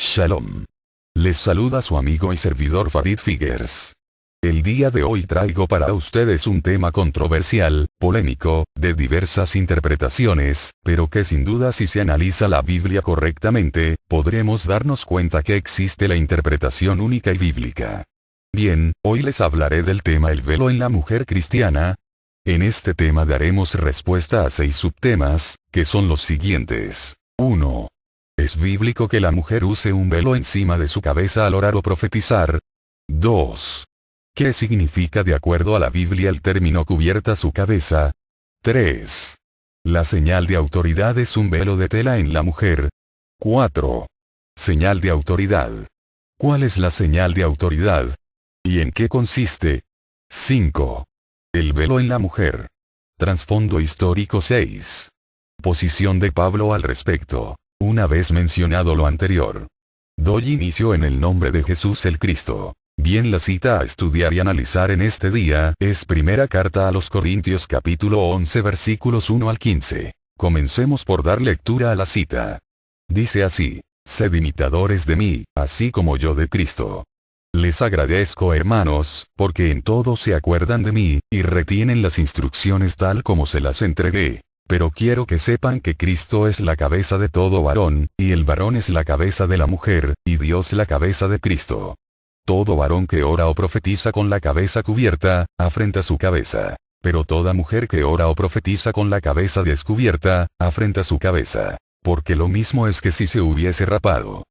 Shalom. Les saluda su amigo y servidor Farid Figuers. El día de hoy traigo para ustedes un tema controversial, polémico, de diversas interpretaciones, pero que sin duda si se analiza la Biblia correctamente, podremos darnos cuenta que existe la interpretación única y bíblica. Bien, hoy les hablaré del tema el velo en la mujer cristiana. En este tema daremos respuesta a 6 subtemas, que son los siguientes. 1. ¿Es bíblico que la mujer use un velo encima de su cabeza al orar o profetizar? 2. ¿Qué significa de acuerdo a la Biblia el término cubierta su cabeza? 3. ¿La señal de autoridad es un velo de tela en la mujer? 4. Señal de autoridad. ¿Cuál es la señal de autoridad? ¿Y en qué consiste? 5. El velo en la mujer. Trasfondo histórico 6. Posición de Pablo al respecto. Una vez mencionado lo anterior, doy inicio en el nombre de Jesús el Cristo. Bien, la cita a estudiar y analizar en este día es Primera Carta a los Corintios capítulo 11 versículos 1 al 15. Comencemos por dar lectura a la cita. Dice así: Sed imitadores de mí, así como yo de Cristo. Les agradezco, hermanos, porque en todo se acuerdan de mí, y retienen las instrucciones tal como se las entregué. Pero quiero que sepan que Cristo es la cabeza de todo varón, y el varón es la cabeza de la mujer, y Dios la cabeza de Cristo. Todo varón que ora o profetiza con la cabeza cubierta, afrenta su cabeza. Pero toda mujer que ora o profetiza con la cabeza descubierta, afrenta su cabeza. Porque lo mismo es que si se hubiese rapado.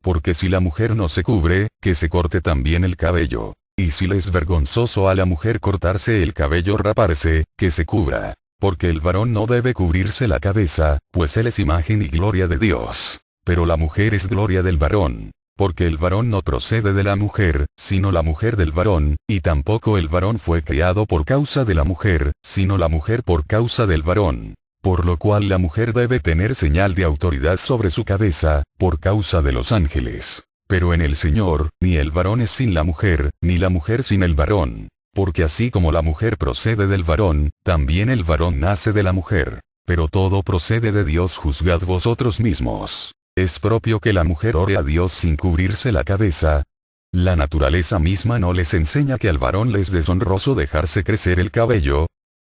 Porque si la mujer no se cubre, que se corte también el cabello. Y si le es vergonzoso a la mujer cortarse el cabello o raparse, que se cubra. Porque el varón no debe cubrirse la cabeza, pues él es imagen y gloria de Dios. Pero la mujer es gloria del varón. Porque el varón no procede de la mujer, sino la mujer del varón, y tampoco el varón fue criado por causa de la mujer, sino la mujer por causa del varón. Por lo cual la mujer debe tener señal de autoridad sobre su cabeza, por causa de los ángeles. Pero en el Señor, ni el varón es sin la mujer, ni la mujer sin el varón. Porque así como la mujer procede del varón, también el varón nace de la mujer. Pero todo procede de Dios, juzgad vosotros mismos. ¿Es propio que la mujer ore a Dios sin cubrirse la cabeza? ¿La naturaleza misma no les enseña que al varón le es deshonroso dejarse crecer el cabello?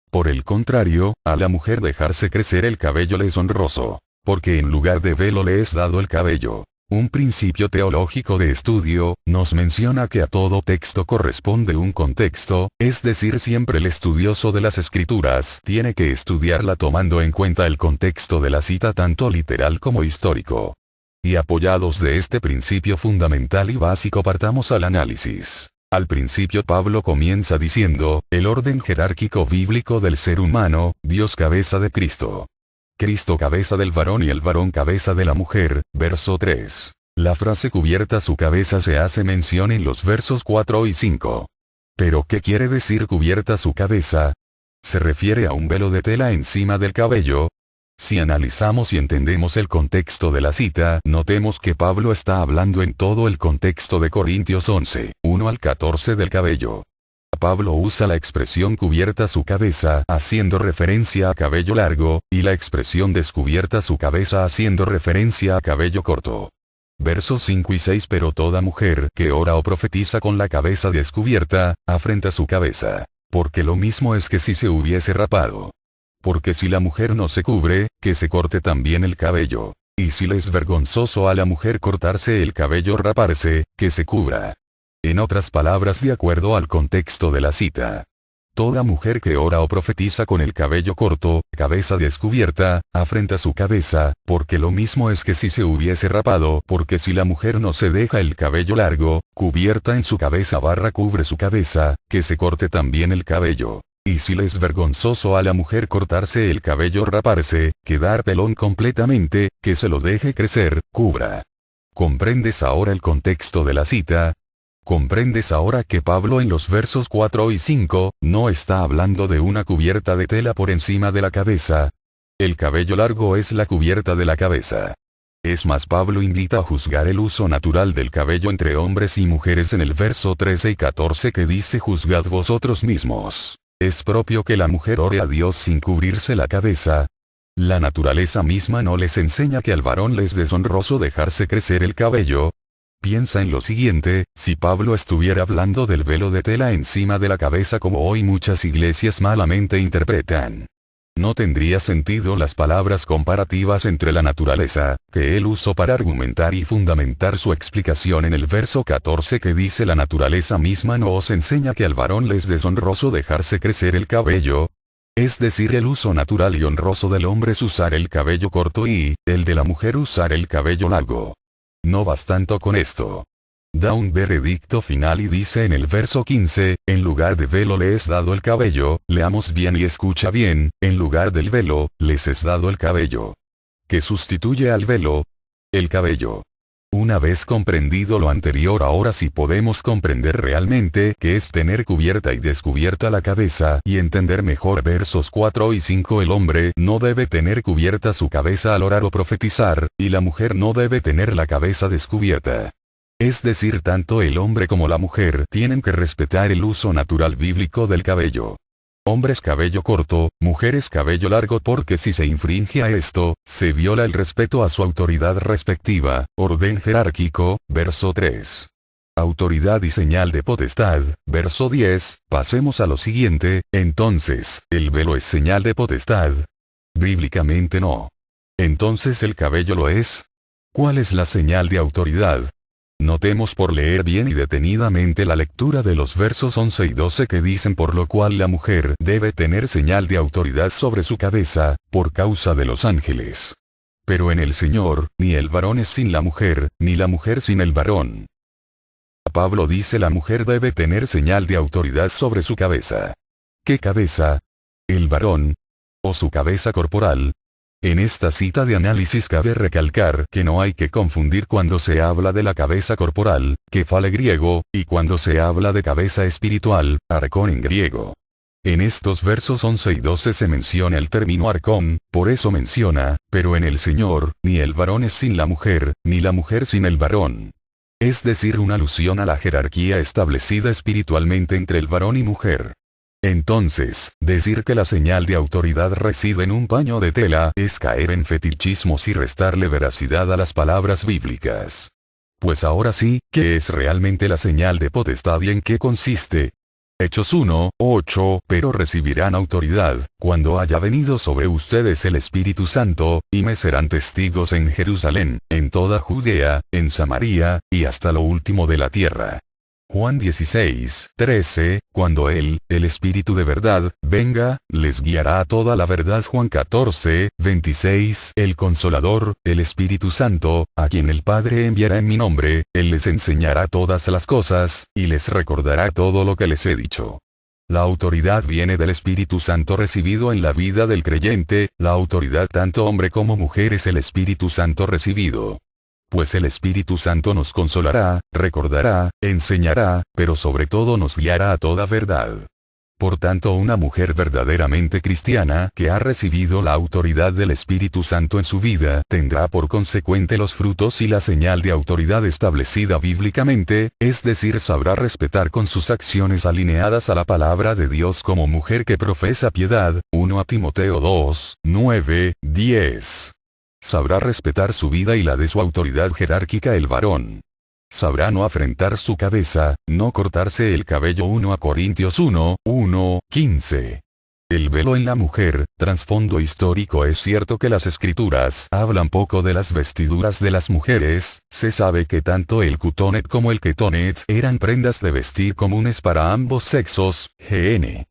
Por el contrario, a la mujer dejarse crecer el cabello le es honroso. Porque en lugar de velo le es dado el cabello. Un principio teológico de estudio, nos menciona que a todo texto corresponde un contexto, es decir, siempre el estudioso de las escrituras tiene que estudiarla tomando en cuenta el contexto de la cita tanto literal como histórico. Y apoyados de este principio fundamental y básico partamos al análisis. Al principio Pablo comienza diciendo, el orden jerárquico bíblico del ser humano, Dios cabeza de Cristo. Cristo cabeza del varón y el varón cabeza de la mujer, verso 3. La frase cubierta su cabeza se hace mención en los versos 4 y 5. ¿Pero qué quiere decir cubierta su cabeza? ¿Se refiere a un velo de tela encima del cabello? Si analizamos y entendemos el contexto de la cita, notemos que Pablo está hablando en todo el contexto de Corintios 11, 1 al 14 del cabello. Pablo usa la expresión cubierta su cabeza haciendo referencia a cabello largo, y la expresión descubierta su cabeza haciendo referencia a cabello corto. Versos 5 y 6. Pero toda mujer que ora o profetiza con la cabeza descubierta, afrenta su cabeza. Porque lo mismo es que si se hubiese rapado. Porque si la mujer no se cubre, que se corte también el cabello. Y si le es vergonzoso a la mujer cortarse el cabello o raparse, que se cubra. En otras palabras, de acuerdo al contexto de la cita, toda mujer que ora o profetiza con el cabello corto, cabeza descubierta, afrenta su cabeza, porque lo mismo es que si se hubiese rapado, porque si la mujer no se deja el cabello largo, cubierta en su cabeza cubre su cabeza, que se corte también el cabello. Y si le es vergonzoso a la mujer cortarse el cabello o raparse, quedar pelón completamente, que se lo deje crecer, cubra. ¿Comprendes ahora el contexto de la cita? ¿Comprendes ahora que Pablo en los versos 4 y 5, no está hablando de una cubierta de tela por encima de la cabeza? El cabello largo es la cubierta de la cabeza. Es más, Pablo invita a juzgar el uso natural del cabello entre hombres y mujeres en el verso 13 y 14 que dice: juzgad vosotros mismos. ¿Es propio que la mujer ore a Dios sin cubrirse la cabeza? La naturaleza misma no les enseña que al varón le es deshonroso dejarse crecer el cabello. Piensa en lo siguiente, si Pablo estuviera hablando del velo de tela encima de la cabeza como hoy muchas iglesias malamente interpretan. No tendría sentido las palabras comparativas entre la naturaleza, que él usó para argumentar y fundamentar su explicación en el verso 14 que dice la naturaleza misma no os enseña que al varón le es deshonroso dejarse crecer el cabello. Es decir, el uso natural y honroso del hombre es usar el cabello corto y, el de la mujer usar el cabello largo. No bastando con esto. Da un veredicto final y dice en el verso 15, en lugar de velo le es dado el cabello, leamos bien y escucha bien, en lugar del velo, les es dado el cabello. ¿Qué sustituye al velo? El cabello. Una vez comprendido lo anterior, ahora sí podemos comprender realmente qué es tener cubierta y descubierta la cabeza y entender mejor versos 4 y 5. El hombre no debe tener cubierta su cabeza al orar o profetizar, y la mujer no debe tener la cabeza descubierta. Es decir, tanto el hombre como la mujer tienen que respetar el uso natural bíblico del cabello. Hombres cabello corto, mujeres cabello largo, porque si se infringe a esto, se viola el respeto a su autoridad respectiva, orden jerárquico, verso 3. Autoridad y señal de potestad, verso 10, pasemos a lo siguiente, entonces, ¿el velo es señal de potestad? Bíblicamente no. Entonces ¿el cabello lo es? ¿Cuál es la señal de autoridad? Notemos por leer bien y detenidamente la lectura de los versos 11 y 12 que dicen por lo cual la mujer debe tener señal de autoridad sobre su cabeza, por causa de los ángeles. Pero en el Señor, ni el varón es sin la mujer, ni la mujer sin el varón. Pablo dice la mujer debe tener señal de autoridad sobre su cabeza. ¿Qué cabeza? ¿El varón? ¿O su cabeza corporal? En esta cita de análisis cabe recalcar que no hay que confundir cuando se habla de la cabeza corporal, kefale griego, y cuando se habla de cabeza espiritual, arcón en griego. En estos versos 11 y 12 se menciona el término arcón, por eso menciona, pero en el Señor, ni el varón es sin la mujer, ni la mujer sin el varón. Es decir, una alusión a la jerarquía establecida espiritualmente entre el varón y mujer. Entonces, decir que la señal de autoridad reside en un paño de tela es caer en fetichismos y restarle veracidad a las palabras bíblicas. Pues ahora sí, ¿qué es realmente la señal de potestad y en qué consiste? Hechos 1:8, pero recibirán autoridad, cuando haya venido sobre ustedes el Espíritu Santo, y me serán testigos en Jerusalén, en toda Judea, en Samaria, y hasta lo último de la tierra. Juan 16:13, cuando Él, el Espíritu de verdad, venga, les guiará a toda la verdad. Juan 14:26, el Consolador, el Espíritu Santo, a quien el Padre enviará en mi nombre, Él les enseñará todas las cosas, y les recordará todo lo que les he dicho. La autoridad viene del Espíritu Santo recibido en la vida del creyente, la autoridad tanto hombre como mujer es el Espíritu Santo recibido. Pues el Espíritu Santo nos consolará, recordará, enseñará, pero sobre todo nos guiará a toda verdad. Por tanto, una mujer verdaderamente cristiana que ha recibido la autoridad del Espíritu Santo en su vida tendrá por consecuente los frutos y la señal de autoridad establecida bíblicamente, es decir, sabrá respetar con sus acciones alineadas a la palabra de Dios como mujer que profesa piedad. 1 Timoteo 2:9-10. Sabrá respetar su vida y la de su autoridad jerárquica el varón. Sabrá no afrentar su cabeza, no cortarse el cabello. 1 Corintios 1:15. El velo en la mujer, trasfondo histórico. Es cierto que las escrituras hablan poco de las vestiduras de las mujeres, se sabe que tanto el cutonet como el ketonet eran prendas de vestir comunes para ambos sexos, GN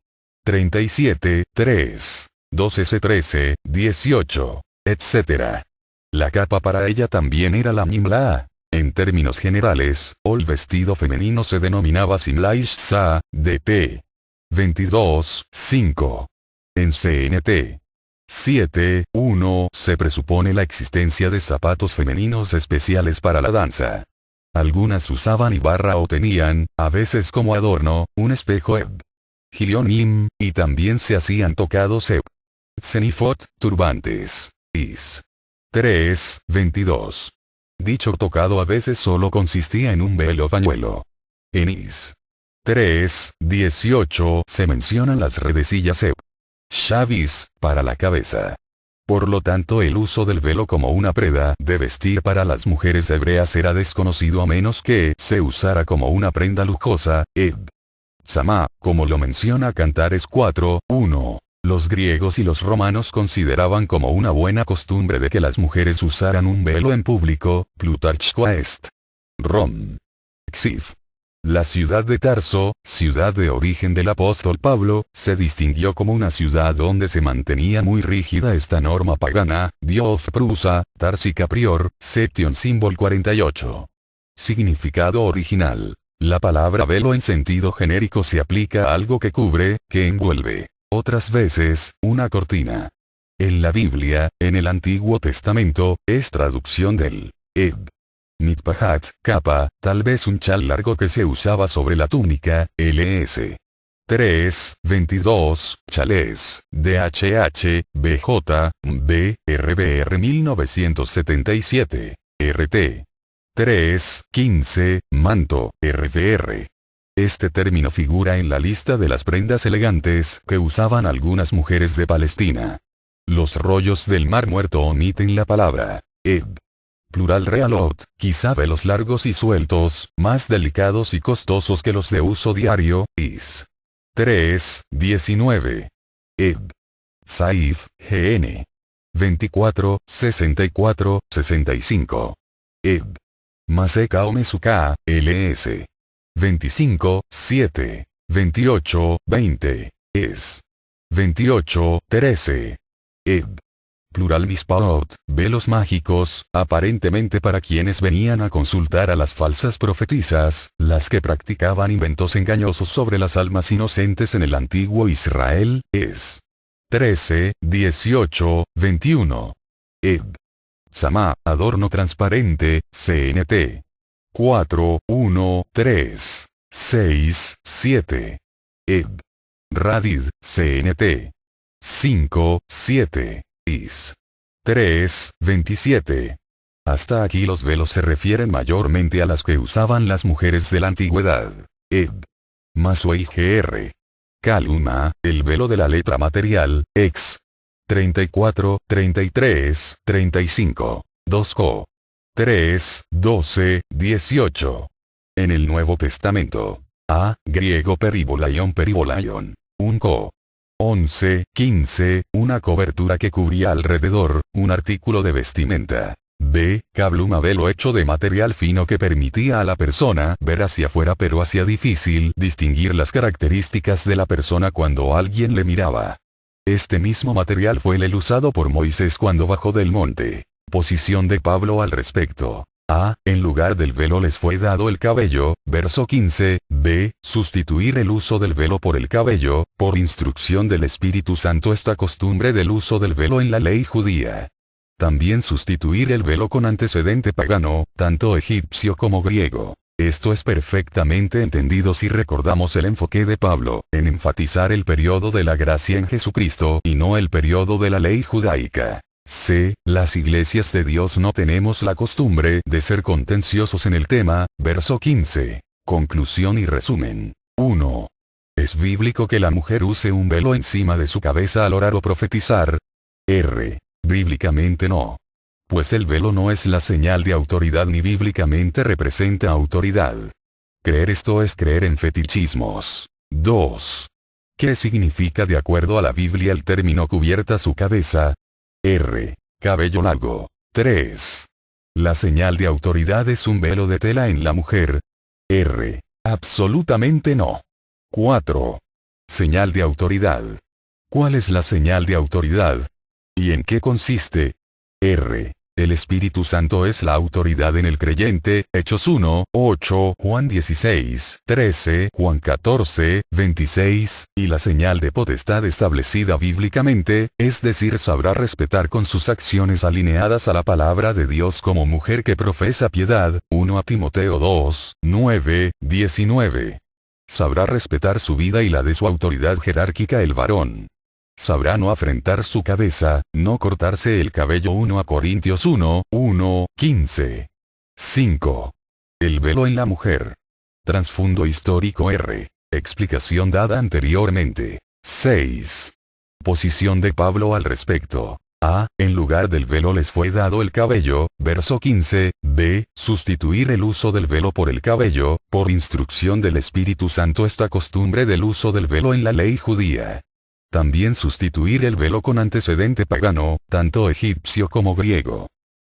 37:3, 12c13:18. etc. La capa para ella también era la mimla. En términos generales, el vestido femenino se denominaba simla ishsa, dt. 22:5. En CNT 7:1 se presupone la existencia de zapatos femeninos especiales para la danza. Algunas usaban ibarra o tenían, a veces como adorno, un espejo Gilionim, y también se hacían tocados Zenifot, turbantes. Is. 3:22. Dicho tocado a veces solo consistía en un velo o pañuelo. En Is. 3:18 se mencionan las redecillas shavis, para la cabeza. Por lo tanto, el uso del velo como una prenda de vestir para las mujeres hebreas era desconocido a menos que se usara como una prenda lujosa, Samá, como lo menciona Cantares 4:1. Los griegos y los romanos consideraban como una buena costumbre de que las mujeres usaran un velo en público, Plutarco Est. Rom. Xif. La ciudad de Tarso, ciudad de origen del apóstol Pablo, se distinguió como una ciudad donde se mantenía muy rígida esta norma pagana, Dios Prusa, Tarsica Prior, Seption Symbol 48. Significado original. La palabra velo en sentido genérico se aplica a algo que cubre, que envuelve. Otras veces, una cortina. En la Biblia, en el Antiguo Testamento, es traducción del mitpahat, capa, tal vez un chal largo que se usaba sobre la túnica, ls. 3:22, Chales, DHH, BJ, B, RBR 1977, RT. 3:15, manto, RBR. Este término figura en la lista de las prendas elegantes que usaban algunas mujeres de Palestina. Los rollos del Mar Muerto omiten la palabra plural realot, quizá velos largos y sueltos, más delicados y costosos que los de uso diario, is. 3:19. Saif, GN. 24, 64, 65. Maseka Omesuka, LS. 25, 7, 28, 20, es. 28, 13. Plural Mispaot, velos mágicos, aparentemente para quienes venían a consultar a las falsas profetisas, las que practicaban inventos engañosos sobre las almas inocentes en el antiguo Israel, es. 13, 18, 21. Samá, adorno transparente, CNT. 4, 1, 3, 6, 7. Radid, CNT. 5, 7. Is. 3, 27. Hasta aquí los velos se refieren mayormente a las que usaban las mujeres de la antigüedad. Maswei Gr. Kaluma, el velo de la letra material, ex. 34, 33, 35. 2 co. 3, 12, 18. En el Nuevo Testamento. A. Griego peribolaion. 1 co. 11, 15, una cobertura que cubría alrededor, un artículo de vestimenta. B. Kabluma, velo hecho de material fino que permitía a la persona ver hacia afuera pero hacía difícil distinguir las características de la persona cuando alguien le miraba. Este mismo material fue el usado por Moisés cuando bajó del monte. Posición de Pablo al respecto. A. En lugar del velo les fue dado el cabello, verso 15, B. Sustituir el uso del velo por el cabello, por instrucción del Espíritu Santo esta costumbre del uso del velo en la ley judía. También sustituir el velo con antecedente pagano, tanto egipcio como griego. Esto es perfectamente entendido si recordamos el enfoque de Pablo, en enfatizar el periodo de la gracia en Jesucristo y no el periodo de la ley judaica. C. Las iglesias de Dios no tenemos la costumbre de ser contenciosos en el tema, verso 15. Conclusión y resumen. 1. ¿Es bíblico que la mujer use un velo encima de su cabeza al orar o profetizar? R. Bíblicamente no. Pues el velo no es la señal de autoridad ni bíblicamente representa autoridad. Creer esto es creer en fetichismos. 2. ¿Qué significa de acuerdo a la Biblia el término cubierta su cabeza? R. Cabello largo. 3. ¿La señal de autoridad es un velo de tela en la mujer? R. Absolutamente no. 4. Señal de autoridad. ¿Cuál es la señal de autoridad? ¿Y en qué consiste? R. El Espíritu Santo es la autoridad en el creyente, Hechos 1, 8, Juan 16, 13, Juan 14, 26, y la señal de potestad establecida bíblicamente, es decir, sabrá respetar con sus acciones alineadas a la palabra de Dios como mujer que profesa piedad, 1 a Timoteo 2, 9, 19. Sabrá respetar su vida y la de su autoridad jerárquica el varón. Sabrá no afrentar su cabeza, no cortarse el cabello 1 a Corintios 1, 1, 15. 5. El velo en la mujer. Trasfondo histórico R. Explicación dada anteriormente. 6. Posición de Pablo al respecto. A. En lugar del velo les fue dado el cabello, verso 15. B. Sustituir el uso del velo por el cabello, por instrucción del Espíritu Santo esta costumbre del uso del velo en la ley judía. También sustituir el velo con antecedente pagano, tanto egipcio como griego.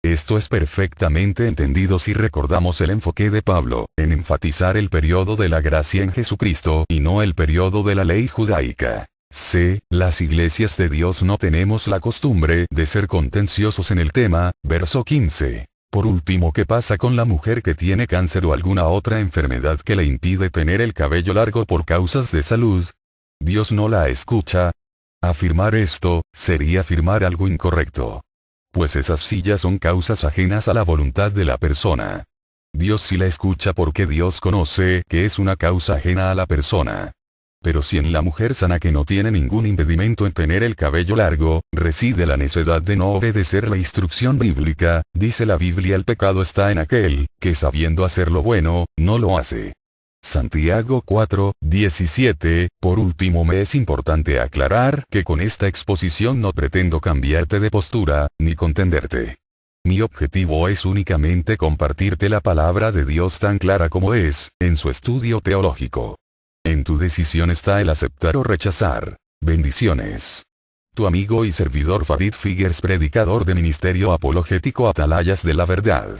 Esto es perfectamente entendido si recordamos el enfoque de Pablo, en enfatizar el periodo de la gracia en Jesucristo y no el periodo de la ley judaica. C. Las iglesias de Dios no tenemos la costumbre de ser contenciosos en el tema, verso 15. Por último, ¿qué pasa con la mujer que tiene cáncer o alguna otra enfermedad que le impide tener el cabello largo por causas de salud? ¿Dios no la escucha? Afirmar esto, sería afirmar algo incorrecto. Pues esas sí ya son causas ajenas a la voluntad de la persona. Dios sí la escucha porque Dios conoce que es una causa ajena a la persona. Pero si en la mujer sana que no tiene ningún impedimento en tener el cabello largo, reside la necedad de no obedecer la instrucción bíblica, dice la Biblia el pecado está en aquel, que sabiendo hacer lo bueno, no lo hace. Santiago 4:17. Por último, me es importante aclarar que con esta exposición no pretendo cambiarte de postura, ni contenderte. Mi objetivo es únicamente compartirte la palabra de Dios tan clara como es, en su estudio teológico. En tu decisión está el aceptar o rechazar. Bendiciones. Tu amigo y servidor Farid Figuers, predicador de Ministerio Apologético Atalayas de la Verdad.